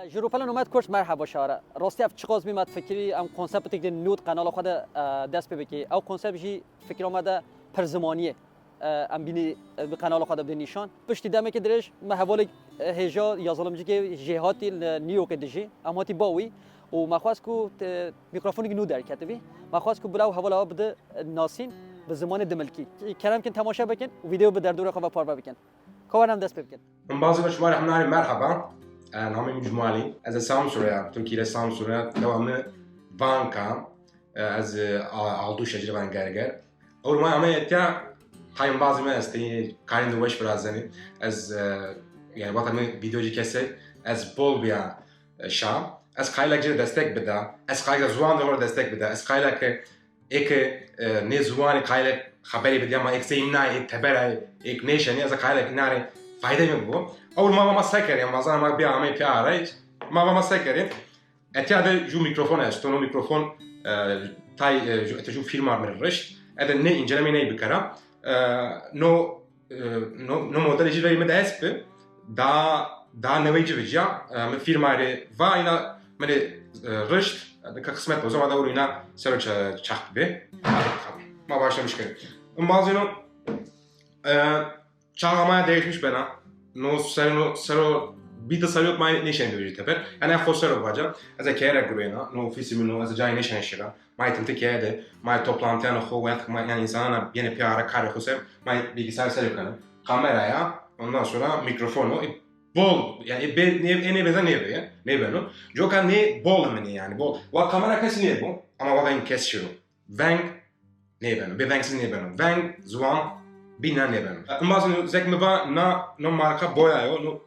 جروپلا نومد کورس مرحبا شاره راستی اف چقاز میمد فکری ام کنسپت که نود قنال خود دست بکی او کنسپت جی فکر اومده پر زمانیه ام بینی به قنال خود به نشان پشت دمه که درش ما حواله هجا یا ظلمجی که جهاتی نیو که دجی اماتی باوی و ما خواست کو میکروفونی نو در کتبی ما خواست کو بلاو حواله بده ناسین به زمان دملکی کرم کن تماشا بکن و ویدیو به در دور خو پاربا بکن کارم دست بکن من bazı başlar hamlar merhaba. Namım Cumali. Az Samsun'a, Türkiye'de Samsun'a devamlı banka az aldı şehir van gerger. Orma ama ya hayım bazı mesleği kendi baş birazını az yani vatanı videocu kesse az bol bir şam. Az kaylakçı destek beda. Az kaylak zuan da destek beda. Az kaylak ek ne zuan kaylak haberi beda ama ekse imna ek tabela ek neşeni az kaylak inari fayda mı bu? اول ما ما سكر يعني مثلا ما بيع عمي بيع ريت ما سكر اتعاد جو ميكروفون است تو ميكروفون تاي جو فيلم من الرش هذا ني انجلمي ني بكرا نو موديل جيري مد اسب دا نويج بيجا فيلم على فاينا من رشت ka kısmet o zaman da orayına search çaktı be ma başlamış ki bazı çağlamaya değişmiş bana no sero bita sarıyor mai nişan diyor teper yani afosero vaca az kere grena no ofisi no az jay nişan şira mai tente kede mai toplantı yani hovet yani insana yeni piyara kare hosem mai bilgisayar sarıyor kameraya ondan sonra mikrofonu bol yani ne beza ne beno joka ne bol meni yani bol wa kamera kes ne bu ama va ben kesiyor vang ne beno be vangsin ne beno vang zuan bina ne beno bazı zekme va no marka boyayo no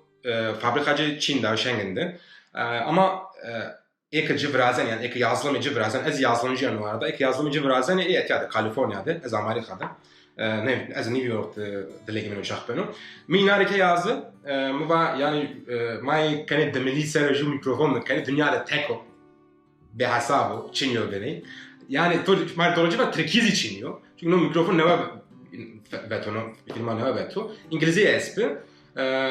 fabrikacı Çin'de Schengen'de ama ek civrazen yani ek yazılımcı civrazen ez yazılımcı yani vardı ek yazılımcı civrazen ya Kaliforniya'da ez Amerika'da ne ez New York'ta delegimini şahbeno minare ke yazı muva yani mai kane demeli serju mikrofon kane dünyada teko be hesabı Çinyo beni yani to martoloji ve trekizi Çinyo çünkü no mikrofon ne var betono firma ne var beto İngilizce espi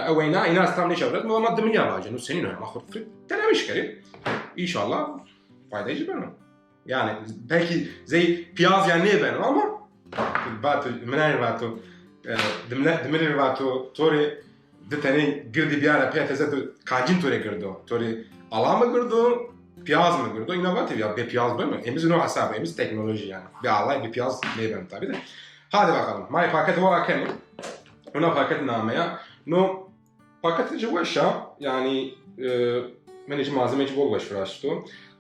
اوينا ايناس تام ليش اولاد ما مد من يابا جنو سنين ما خد فري ترى مش كريم ان شاء الله فايده يجيبنا يعني belki زي بياز يعني نيبن ama باتو مناير باتو دمنير باتو توري دتاني girdi bir ara piyasada kancin tore girdi tore ala mı girdi piyaz mı girdi inovatif ya bir piyaz böyle mi hemiz no hesabı hemiz teknoloji yani bir alay bir piyaz neyben tabii de hadi bakalım may paketi var kendi ona paket namaya no paketi جواشا yani meneci malzemeci bol baş vraştı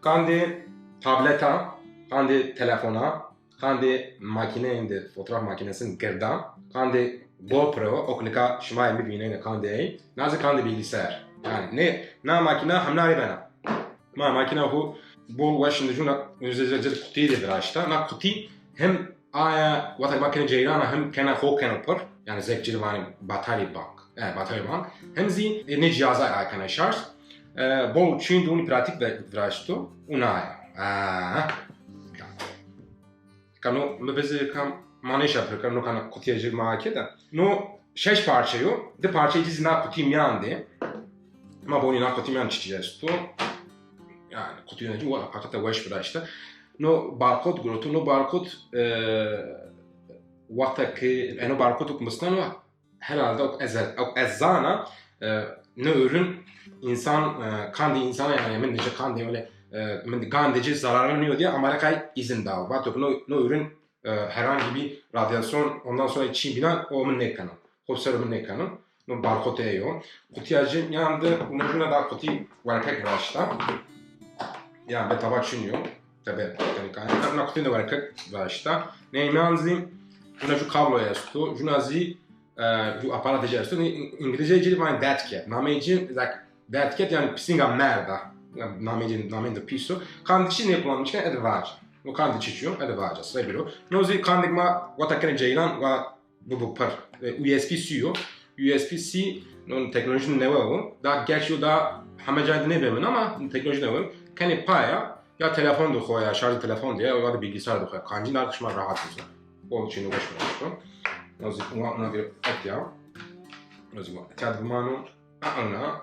kandi tableta kandi telefona kandi makineyinde fotoğraf makinesinin gerdan kandi GoPro okulika şmay bir bineyne kandi nazı kandi bilgisayar yani ne makina hamnari bana ma makina hu bol başında juna üzerinde kutuyu da vraştı na kutu hem aya vata makine ceyrana hem kana hoken opor yani zekçili vani batarya bank batarya bank hem zi ne cihaza arkadaşlar bol çünkü onu pratik vraştı unaya kanu mebezi kam maneş yapıyor kanu kana kutuya cirmaki da no şeş parçayı de parçayı dizina kutum yandı ama bu na kutum yan çiçeğiz yani kutuya ne var hakikaten vaş vraştı no barkod grotu no barkod وقتا که اینو barkod okumasından o herhalde o eczana ne ürün insan kandi insana yani mendece kandi öyle gandeci zararlanıyor diye Amerika'ya izin dağı. Batık no ürün herhangi bir radyasyon ondan sonra Çin bina o menne kanı. Hopsarı menne kanı. No barkod eyo. Kutiyacı yandı unujuna da kuti varkak vraşta. Yani be tabak çınıyor. Tabi yani na kutinde varkak vraşta. Ne imanzi Juna ju kablo yastu, juna zi ju aparat yastu. İngilizce cili var datket. Nameci datket yani pisinga merda. Namen de piso. Kandiçi ne kullanmışken edvac. O kandiçi çiyor, edvac. Sebiro. Nozi kandigma vatakene ceylan va bu par USB-C USB-C non teknolojinin ne var o? Da geçiyor da hamacaydı ne bemin ama teknoloji ne var? Kani paya ya telefon da koya, şarj telefon diye ya da bilgisayar da koya. Kancın arkadaşıma rahat olsun. Onun için uğraşmıyorsun. Nozi ona bir et ya. Nozi bu. Tad manu ana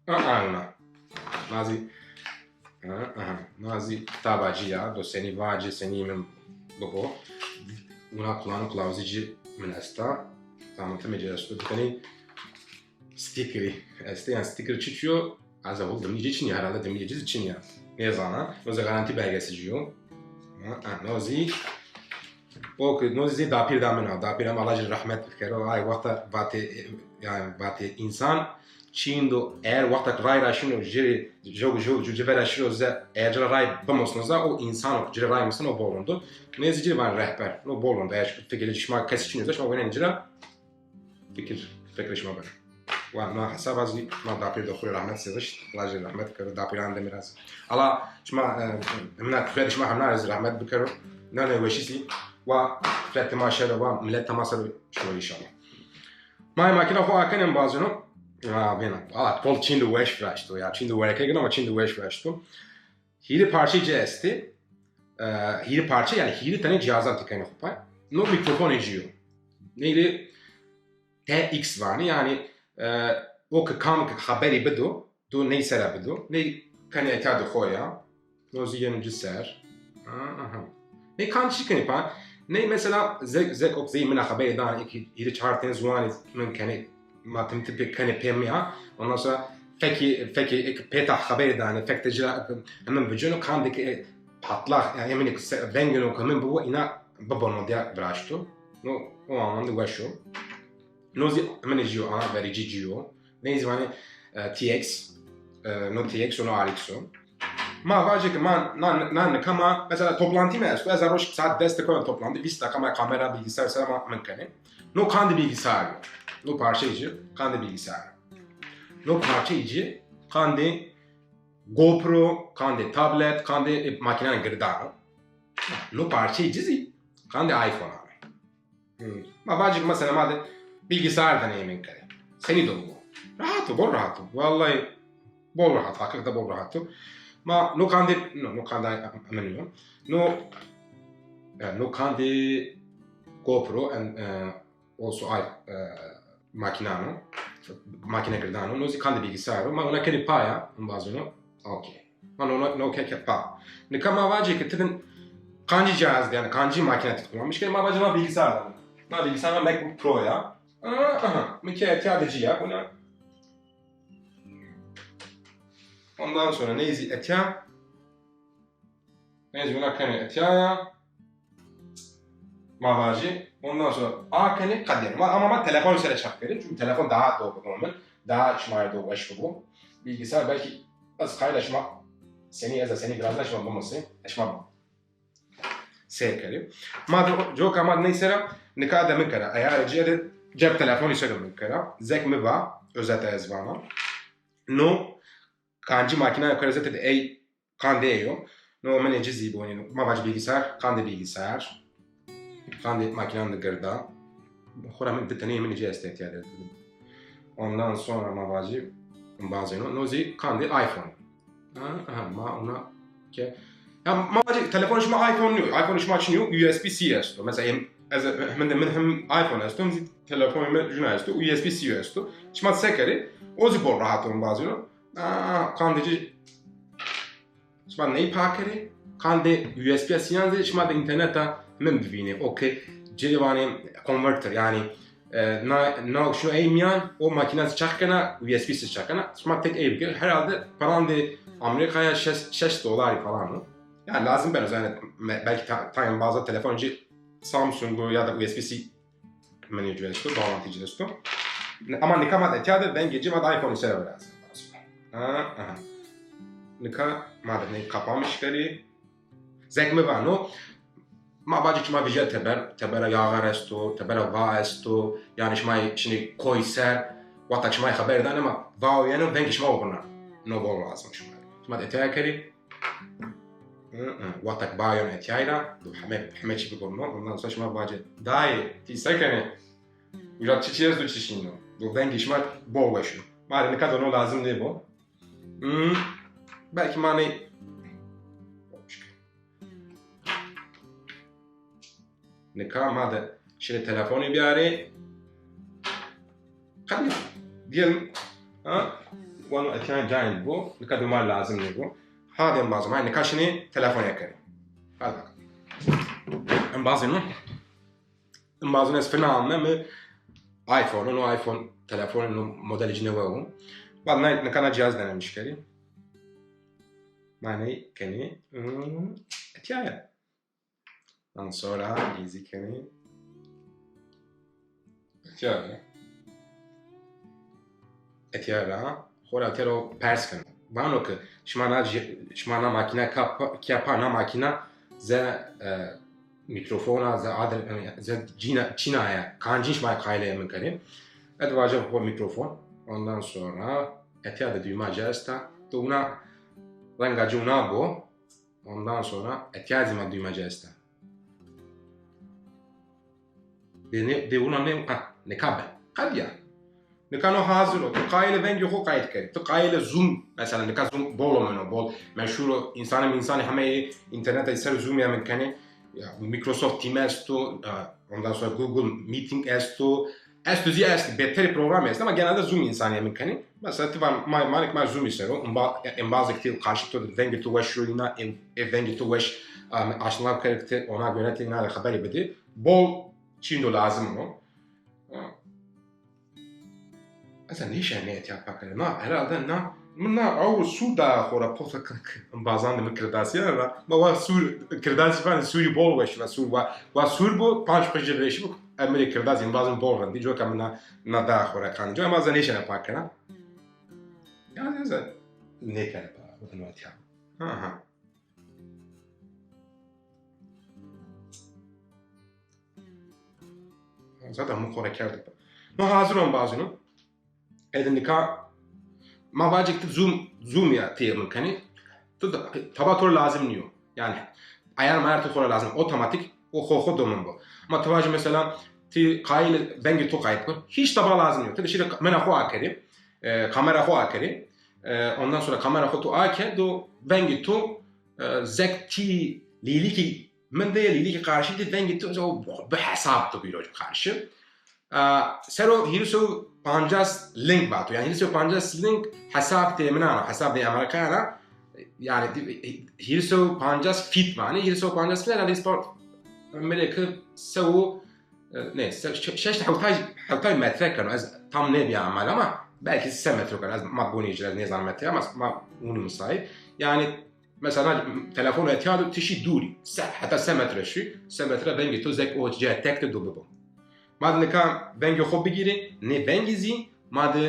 Ana. Nazi tabaciya do seni vaci seni min babo. Una kulağını kılavuzici min esta. Tamam mecelistu dikani stikeri. Este yani sticker çıkıyor. Az evvel demeyeceği için ya herhalde demeyeceğiz için ya. Ne zaman? Noza garanti belgesi diyor. Nozi o ki nozi dapir damına. Dapir ama Allah rahmet bikero. Ay vakti insan Çindo eğer vakti ray raşino jiri jogu civera şiroze eğer ray bamosnoza o insan o jiri ray mısın o bolundu. Nezi jiri var rehber. O bolundu. Eğer fikir şma kesişiniyorsa şma venen jira fikir şma var. Ve hesap azı ma dapir doktor rahmet sizmiş. Allah rahmet karo dapir ande biraz. Allah şma emna kufet şma hamna az rahmet bikaro. Ne veşisi ve kufet maşallah ve millet tamasır şöyle inşallah. Mai makina ho akanem bazıno. Pol Çin'de uğraş verişti ya. Çin'de uğraşken ama Çin'de uğraş verişti. Hiri parça cesti. Hiri parça yani hiri tane cihazdan tıkanı kupay. No mikrofon ediyor. Neydi? TX var yani o ki kam haberi bidu. Do neyse bidu. Ne kanı etadı koya. No ziyanıcı ser. Ne kan çıkını pa. Ne mesela zek ok zeyimine haberi dan iki hiri çartın zuani mümkün ما تمتبه كان بيميا ونصا فكي بيتا خبر دانه فك تجرا من بجنو كان ديك patlar yani eminim vengen o kamen bu ina babano dia brashto no o amando guasho nozi amenejo ana verigijo nezi mane TX no TX no Alexo ma vaje ki man kama mesela toplantı mı esto az roş saat destek olan toplantı 20 dakika kamera bilgisayar sana mümkün no kandi bilgisayar no parçayıcı kandi bilgisayar no parçayıcı kandi GoPro kandi tablet kandi makinenin girdano no parçayıcı zi kandi iPhone abi ma vaje mesela madde bilgisayar deneyimin kare seni de bu rahat bol rahat vallahi bol rahat hakikaten bol rahat ma no kandi amenyo no kandi GoPro and also makine girdano no si kandi bilgisayar ma ona kedi paya bazıno okay ma no keke pa ne kama vaje ki tidin kanji cihaz yani kanji makine kullanmış ki ma vaje ma bilgisayar ma bilgisayar MacBook Pro ya mükemmel ihtiyacı ya buna ondan sonra neyzi etya neyzi buna kene etya ya mavaji ondan sonra akene kader ama telefon üzerine çak verin çünkü telefon daha doğru normal daha şımarı doğru bu bilgisayar belki az kaydaşma seni biraz aşma bulması aşma sekeri ma joka ma neyse ne kadar mekara ayarcı cep telefonu ise mekara zek mi va özet ezvana no kanji makine yukarı de ey kandeyo no meneci ziboni ma vaji bilgisayar bilgisayar kandi makinenin de gırda Horamın bir tane meneci estetiğe dedim. Ondan sonra ma vaji bazıno nozi kandi iPhone ma ona ki ya ma vaji telefon şuma iPhone şuma açınıyor USB-C esto mesela hem iPhone esto hem telefon me juna esto USB-C esto şuma sekeri ozi bol rahatım bazıno kandici şuma neyi pakeri kandi USB-C yandı şuma da interneta men bivine okey cilvani converter yani na şu eğmeyen o makinesi çakana USB-C çakana şuma tek eğbir herhalde paran de Amerika'ya $6 falan mı? Yani lazım ben özellikle belki tayin bazı telefoncu Samsung'u ya da USB-C menücü esto, bağlantıcı esto. Ama nikamat etiyadır ben gece madde iPhone'u sever lazım. Nika madde ne kapamış gari. Zekme var no. Ma bacı çima vijel tebera yağar esto, tebera va esto. Yani şimdi koy ser. Vata çima haber eden ama va uyanım ben çima obuna. No bol lazım şimdi. Madde etiyadır kari. وقتك بايون اتيايرا دو حماتي بيقولنا قلنا نصاش ما باجي داي تي سكنه وجا تشيز دو تشينو دو فنجي شمال بوغشو ما ne kadar no lazım değil bu belki mani ne kadar şimdi telefonu bir ara hadi diyelim وانو اتیان جاین بو نکا دومار لازم نیگو هادم بازم های نکاشنی تلفن یکری هذا ام بازینو ام بازینو از فنام نمی آیفون نو آیفون تلفن نو مدل جنوه اون بعد نکانا جهاز denemiş kari mani kani اتیایا من sonra easy kani اتیارا خورا اتیارو پرس کن وانو که شما ماکینه کپا نا ماکینه ز میکروفونا ز آدر ز چینا ya kancınç may kayle min karim ed vacib bu mikrofon ondan sonra etiyada düğme cesta to una rangacuna bu ondan sonra etiyazima düğme cesta de una ne kabe kad ya نکانو حاضر تو قایل ونگی خو قاید کردی تو قایل زوم مثلا نکا زوم بولو منو بول مشهور انسان همه اینترنت سر زوم یا میکنه Microsoft Teams است ondan sonra Google Meeting است زی بهتری program است ama genelde zoom insani میکنه مثلا تو ما zoom ister en bazı kişi karşı to vengi to wash yine vengi to wash aşılar karakter ona göre tekrar haberi bedi bol çindo lazım o اصلا ليش يعني اتيابك نا هلا نا منا او سودا خورا بوفك بعضان من كرداسيا ما هو سور كرداسي فان سوري بول وش سور و سور بو پانچ پنج ليش بو امري كرداسي بعضن بول دي جو كم نا دا خورا كان جو ما زنيش انا باكنا يعني هذا نيكا با اتياب ها zaten mu خورا کرد ما حاضرم بعضنو edinlik ma vacikti zoom ya tiyemim kani tabator lazım niyo yani ayar mayartı sonra lazım otomatik o hoho domun bu ama tavacı mesela ti kayıl bengi to kayıt hiç taba lazım niyo tabi şimdi mena ho akeri kamera ho akeri ondan sonra kamera ho to ake do bengi to zekti liliki من ده liliki karşı de bengi to bu hesap to bir karşı سرو هيرسو 50 لينك باتو يعني هيرسو 50 لينك حساب دي منانا حساب دي امريكانا يعني هيرسو 50 فيت معني هيرسو 50 فيت يعني سبورت امريكا سو ne شاش حوتاي متر كانوا از tam ne بيعمل ama belki 3 metre kan az makbuniyeciler ne zannetiyor ama onu musayip yani mesela telefonu etiyadı tişi duri hatta 3 metre şu 3 metre ben gito zek o ticaret tek de dubu ماده نکا ونگی خوب بگیری نه ونگی زی ماده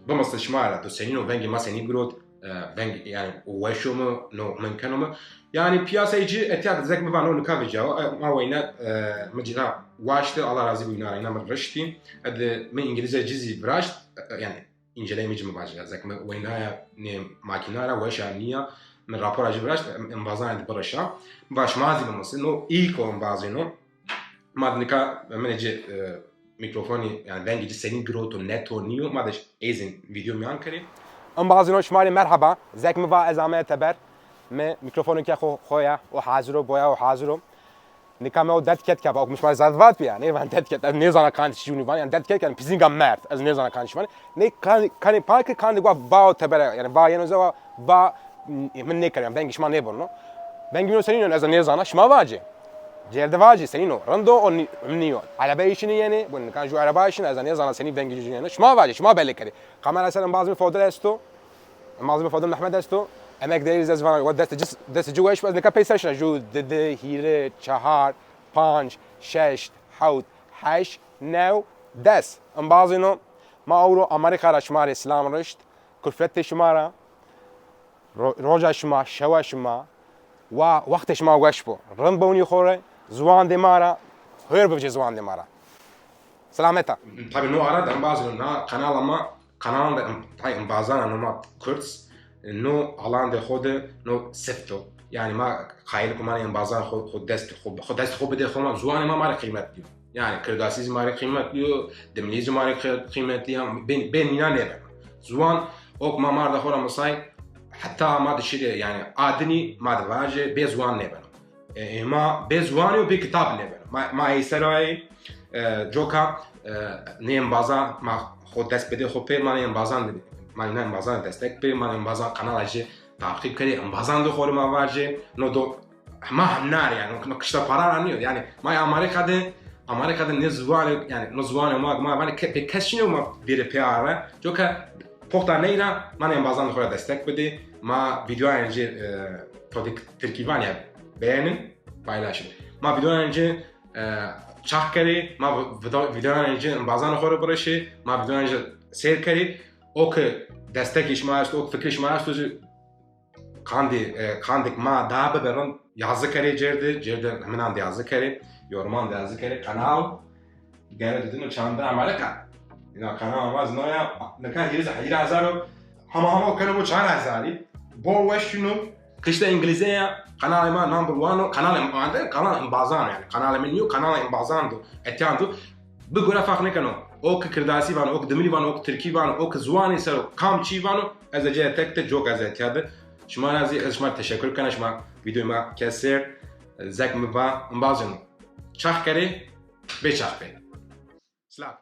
بمست شماره تو سنینو ونگی ما سنی گرود ونگ yani وشوم نو ممکنه yani piyasayıcı etiyat zek mi var onu kavicao ma wayna mecida washte Allah razı buyna ina marrashti ad men İngilizce cizi brash yani incelemeci mi var zek mi wayna ya ne makinara washa niya men rapor acı brash en bazan brasha baş mazi olması no ilk on bazino madnika menece mikrofoni yani ben gidi senin groto neto niyo madış ezin video mi ankari ام بعضی شماری مرحبا زک می با ازامه تبر می میکروفونی که خویا و حاضرو بویا و حاضرو نکام او دت کت که با مش مال زادوات بیا نه وان دت کت نیزانا کانت شونی وان دت کت کن پیزینگا مرد از نیزانا کانت شون نه کانی پاک کانی گوا با تبر یعنی با یعنی زوا با من نکریم بنگش ما نبرنو بنگی نو سنینو از نیزانا شما واجه جلد واجه سنینو رندو اون منیو عربایشینی یعنی بون کان جو عربایشین از نیزانا سنی بنگی جو یعنی شما واجه شما بله کردی کاملا مثلا بعضی فودل استو مازم فودل محمد استو اmek değiliz az var. Dest جوش باز نکا پیسرشن جو ده هیره 4 5 6 7 8 9 10 ام بعضینو ما اورو امریکا را شمار اسلام رشت کفرت شماره روجا شما شوا شما و وقت شما وش بو رند بونی خوره زوان دمارا هر بوجه زوان دمارا سلامتا tabii no aradan bazılarına kanalda tabii bazılarına no kurts no alan de xode no sefto yani ma khayl kuman bazan xod dest xob bede xoma zuan ma mara kıymetli yani kırdasiz mara kıymetli demliz mara kıymetli ben ina ne zuan ok ma marda xora masay hatta ma de şide yani adni ma de vaje bezwan ne ben ma bezwan yo bir kitap ne ben ma iseray joka nem bazan ma xod dest bede xope ma nem bazan من نه بازان دستک به من بازان کانال اجی تعقیب کردی بازان دو خور ما واجه نو دو ما هم نار یعنی نو کشتا پارا نیست یعنی ما آمریکا نزوان یعنی نزوان ما ولی که کسی ما بیره پیاره جو که پخته نیره من این بازان خور دستک بده ما ویدیو انجی ترکیبانی beğenin paylaşın ما ویدیو انجی çak kari ما ویدیو انجی بازان خور برشی ما ویدیو انجی سیر کاری o ki destek işmaası, o fikir işmaası kandik ma daha beberon yazı kare cerdi hemen andi yazı kare yorman yazı kare kanal gene dedin o çanda Amerika ina kanal ama znoya ne kadar hayır hazaro hama kanal bu çan hazari bu ve şunu kışta İngilizce kanal ma number one kanal bazan yani kanal menü kanal bazandı etyandı bu göre fark ne kanal o ki kirdasi vano o ki demiri vano o ki Türkiye vano o ki zuani ser kamçi vano az acı tek çok az etyadı شما از شما تشکر کنم شما ویدیو ما کسر زک مبا انبازن چخ کری به چخ به سلام